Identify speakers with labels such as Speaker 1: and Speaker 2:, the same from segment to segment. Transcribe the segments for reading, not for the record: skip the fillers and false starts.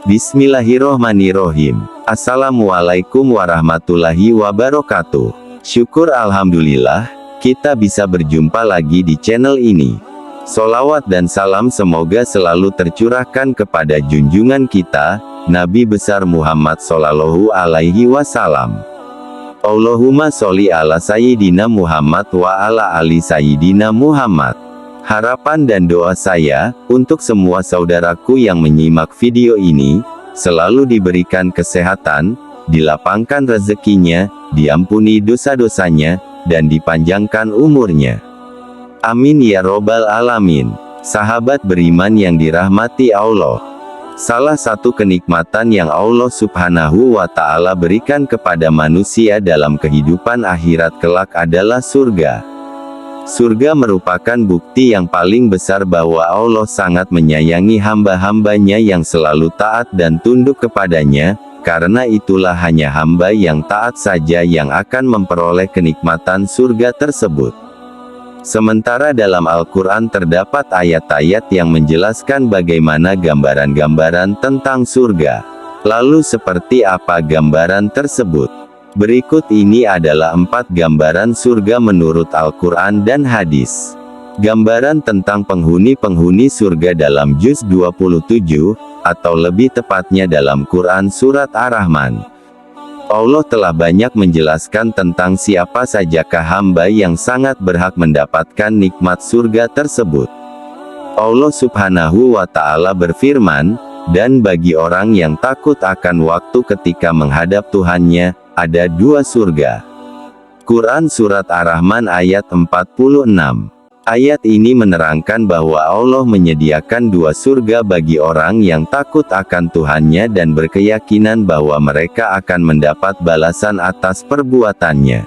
Speaker 1: Bismillahirrohmanirrohim. Assalamualaikum warahmatullahi wabarakatuh. Syukur alhamdulillah, kita bisa berjumpa lagi di channel ini. Sholawat dan salam semoga selalu tercurahkan kepada junjungan kita, Nabi besar Muhammad Shallallahu Alaihi Wasallam. Allahumma sholli ala Sayyidina Muhammad wa ala ali Sayyidina Muhammad. Harapan dan doa saya, untuk semua saudaraku yang menyimak video ini, selalu diberikan kesehatan, dilapangkan rezekinya, diampuni dosa-dosanya, dan dipanjangkan umurnya. Amin ya robbal alamin. Sahabat beriman yang dirahmati Allah. Salah satu kenikmatan yang Allah Subhanahu wa Ta'ala berikan kepada manusia dalam kehidupan akhirat kelak adalah surga. Surga merupakan bukti yang paling besar bahwa Allah sangat menyayangi hamba-hambanya yang selalu taat dan tunduk kepadanya, karena itulah hanya hamba yang taat saja yang akan memperoleh kenikmatan surga tersebut. Sementara dalam Al-Quran terdapat ayat-ayat yang menjelaskan bagaimana gambaran-gambaran tentang surga. Lalu seperti apa gambaran tersebut? Berikut ini adalah 4 gambaran surga menurut Al-Quran dan hadis. Gambaran tentang penghuni-penghuni surga dalam juz 27, atau lebih tepatnya dalam Quran Surat Ar-Rahman. Allah telah banyak menjelaskan tentang siapa sajakah hamba yang sangat berhak mendapatkan nikmat surga tersebut. Allah Subhanahu wa Ta'ala berfirman, dan bagi orang yang takut akan waktu ketika menghadap Tuhannya, ada 2 surga. Quran Surat Ar-Rahman ayat 46. Ayat ini menerangkan bahwa Allah menyediakan 2 surga bagi orang yang takut akan Tuhannya dan berkeyakinan bahwa mereka akan mendapat balasan atas perbuatannya.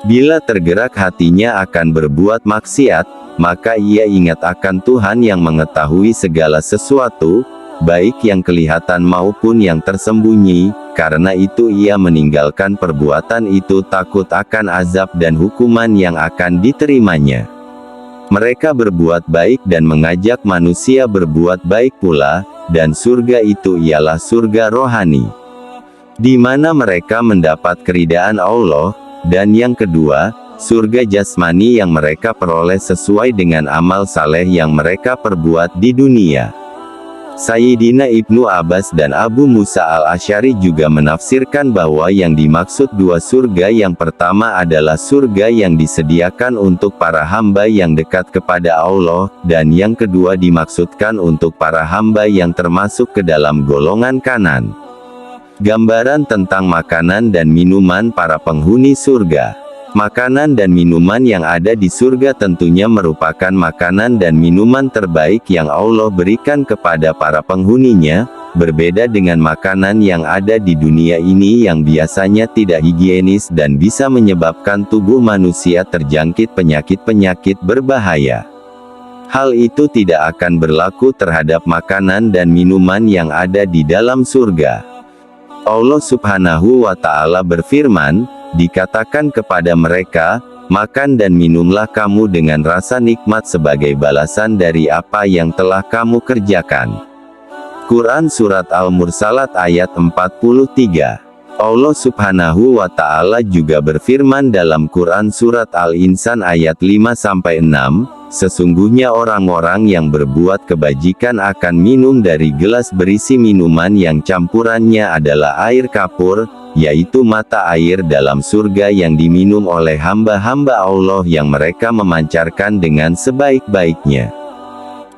Speaker 1: Bila tergerak hatinya akan berbuat maksiat, maka ia ingat akan Tuhan yang mengetahui segala sesuatu, baik yang kelihatan maupun yang tersembunyi. Karena itu ia meninggalkan perbuatan itu takut akan azab dan hukuman yang akan diterimanya. Mereka berbuat baik dan mengajak manusia berbuat baik pula, dan surga itu ialah surga rohani, di mana mereka mendapat keridaan Allah, dan yang kedua, surga jasmani yang mereka peroleh sesuai dengan amal saleh yang mereka perbuat di dunia. Sayyidina Ibnu Abbas dan Abu Musa al-Asy'ari juga menafsirkan bahwa yang dimaksud 2 surga yang pertama adalah surga yang disediakan untuk para hamba yang dekat kepada Allah, dan yang kedua dimaksudkan untuk para hamba yang termasuk ke dalam golongan kanan. Gambaran tentang makanan dan minuman para penghuni surga. Makanan dan minuman yang ada di surga tentunya merupakan makanan dan minuman terbaik yang Allah berikan kepada para penghuninya, berbeda dengan makanan yang ada di dunia ini yang biasanya tidak higienis dan bisa menyebabkan tubuh manusia terjangkit penyakit-penyakit berbahaya. Hal itu tidak akan berlaku terhadap makanan dan minuman yang ada di dalam surga. Allah Subhanahu wa Ta'ala berfirman, dikatakan kepada mereka, makan dan minumlah kamu dengan rasa nikmat sebagai balasan dari apa yang telah kamu kerjakan. Quran Surat Al-Mursalat ayat 43. Allah Subhanahu wa Ta'ala juga berfirman dalam Quran Surat Al-Insan ayat 5-6, sesungguhnya orang-orang yang berbuat kebajikan akan minum dari gelas berisi minuman yang campurannya adalah air kapur, yaitu mata air dalam surga yang diminum oleh hamba-hamba Allah yang mereka memancarkan dengan sebaik-baiknya.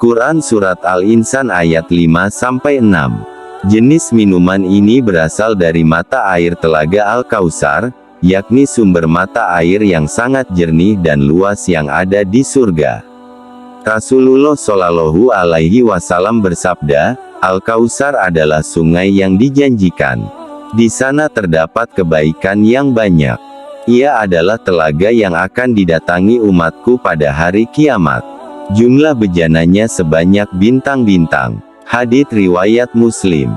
Speaker 1: Quran Surat Al-Insan ayat 5-6. Jenis minuman ini berasal dari mata air telaga Al-Kautsar, yakni sumber mata air yang sangat jernih dan luas yang ada di surga. Rasulullah Shallallahu Alaihi Wasallam bersabda, Al-Kautsar adalah sungai yang dijanjikan. Di sana terdapat kebaikan yang banyak. Ia adalah telaga yang akan didatangi umatku pada hari kiamat. Jumlah bejananya sebanyak bintang-bintang. Hadits riwayat Muslim.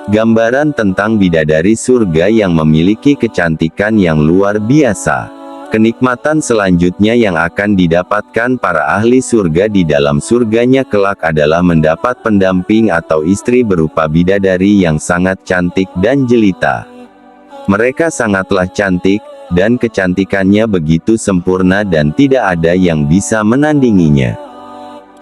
Speaker 1: Gambaran tentang bidadari surga yang memiliki kecantikan yang luar biasa. Kenikmatan selanjutnya yang akan didapatkan para ahli surga di dalam surganya kelak adalah mendapat pendamping atau istri berupa bidadari yang sangat cantik dan jelita. Mereka sangatlah cantik, dan kecantikannya begitu sempurna dan tidak ada yang bisa menandinginya.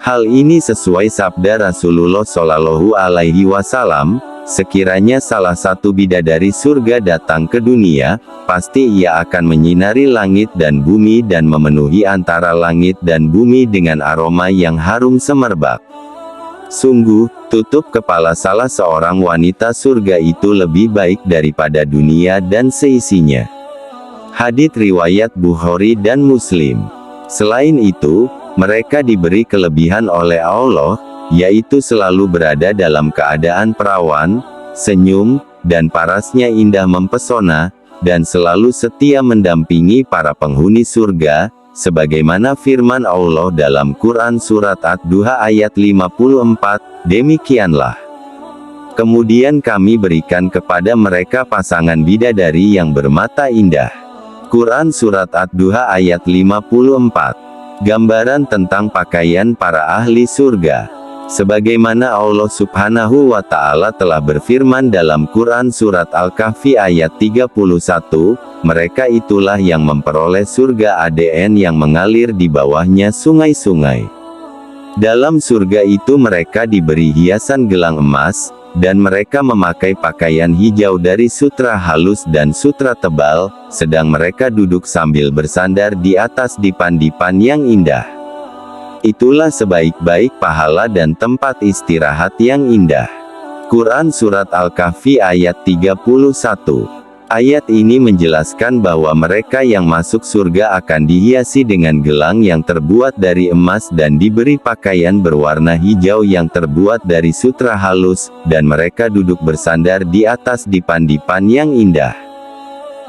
Speaker 1: Hal ini sesuai sabda Rasulullah Shallallahu Alaihi Wasallam, sekiranya salah satu bidadari surga datang ke dunia, pasti ia akan menyinari langit dan bumi dan memenuhi antara langit dan bumi dengan aroma yang harum semerbak. Sungguh, tutup kepala salah seorang wanita surga itu lebih baik daripada dunia dan seisinya. Hadits riwayat Bukhari dan Muslim. Selain itu, mereka diberi kelebihan oleh Allah, yaitu selalu berada dalam keadaan perawan, senyum, dan parasnya indah mempesona, dan selalu setia mendampingi para penghuni surga, sebagaimana firman Allah dalam Quran Surat Ad-Duha ayat 54, demikianlah. Kemudian kami berikan kepada mereka pasangan bidadari yang bermata indah. Quran Surat Ad-Duha ayat 54. Gambaran tentang pakaian para ahli surga. Sebagaimana Allah Subhanahu wa Ta'ala telah berfirman dalam Quran Surat Al-Kahfi ayat 31, mereka itulah yang memperoleh surga ADN yang mengalir di bawahnya sungai-sungai. Dalam surga itu mereka diberi hiasan gelang emas, dan mereka memakai pakaian hijau dari sutra halus dan sutra tebal, sedang mereka duduk sambil bersandar di atas dipan-dipan yang indah. Itulah sebaik-baik pahala dan tempat istirahat yang indah. Quran Surat Al-Kahfi ayat 31. Ayat ini menjelaskan bahwa mereka yang masuk surga akan dihiasi dengan gelang yang terbuat dari emas dan diberi pakaian berwarna hijau yang terbuat dari sutra halus, dan mereka duduk bersandar di atas dipan-dipan yang indah.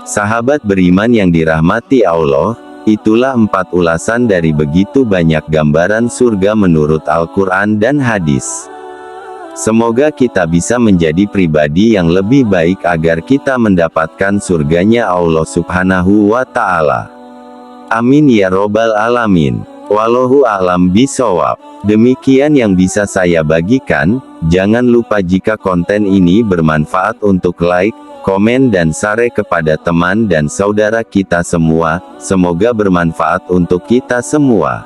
Speaker 1: Sahabat beriman yang dirahmati Allah, itulah 4 ulasan dari begitu banyak gambaran surga menurut Al-Quran dan hadis. Semoga kita bisa menjadi pribadi yang lebih baik agar kita mendapatkan surganya Allah Subhanahu wa Ta'ala. Amin ya robbal alamin. Wallahu a'lam bishawab. Demikian yang bisa saya bagikan. Jangan lupa jika konten ini bermanfaat untuk like, komen dan share kepada teman dan saudara kita semua. Semoga bermanfaat untuk kita semua.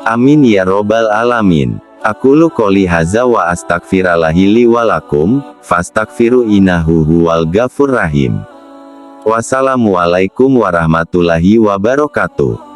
Speaker 1: Amin ya robbal alamin. Aqulu qouli hadza wa astaghfirullahi li wa lakum, fastaghfiru innahu huwal ghafurur rahim. Wassalamualaikum warahmatullahi wabarakatuh.